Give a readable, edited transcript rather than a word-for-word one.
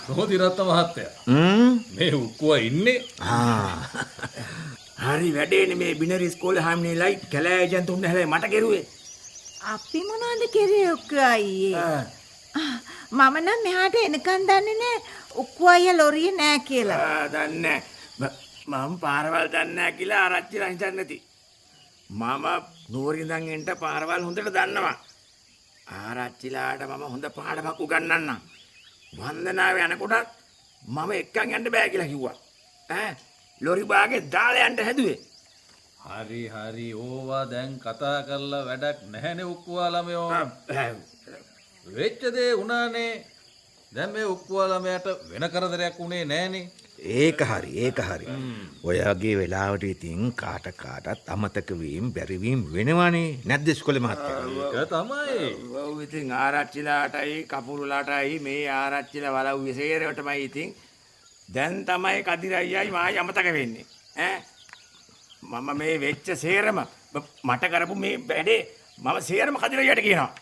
සෝතිරත්න මහත්තයා මේ උක්කුව ඉන්නේ හරි වැඩේනේ මේ බිනරි ඉස්කෝලේ හැම්නේ ලයිට් කැලෑජන් තුන්න හැලයි මට කෙරුවේ. අපි මොනවද කරේ ඔක්කො අයියේ? මම නම් මෙහාට එනකන් දන්නේ නැහැ ඔක්කො අයියා ලොරිය නෑ කියලා. දන්නේ මම පාරවල් දන්නේ නැහැ කියලා ආරච්චිලා හිතන්නේ නැති. මම නුවරින්දන් එන්ට පාරවල් හොඳට දන්නවා. ආරච්චිලාට මම හොඳ පාඩමක් උගන්වන්නම්. වන්දනාවේ යනකොටත් මම එක්කන් යන්න බෑ කියලා කිව්වා. ලොරි බාගේ දාලා යන්න හැදුවේ. හරි ඕවා දැන් කතා කරලා වැඩක් නැහැනේ උක්කුවා ළමයෝ. වෙච්ච දේ උනානේ. දැන් මේ උක්කුවා ළමයාට වෙන කරදරයක් උනේ නැහනේ. ඒක හරි. ඔයගේ වෙලාවට ඉතින් කාටත් අමතක වීම බැරි වීම වෙනවනේ නැද්ද ඉස්කෝලේ මහත්තයා? ඒක තමයි. ඔව් ඉතින් ආරච්චිලාටයි කපුරුලාටයි මේ ආරච්චිලා වලව්වේ සේරවටමයි ඉතින් දැන් තමයි කදිර අයියයි මායි අමතක වෙන්නේ. මම මේ වෙච්ච සේරම මට කරපු මේ වැඩේ මම සේරම කදිර අයියට කියනවා.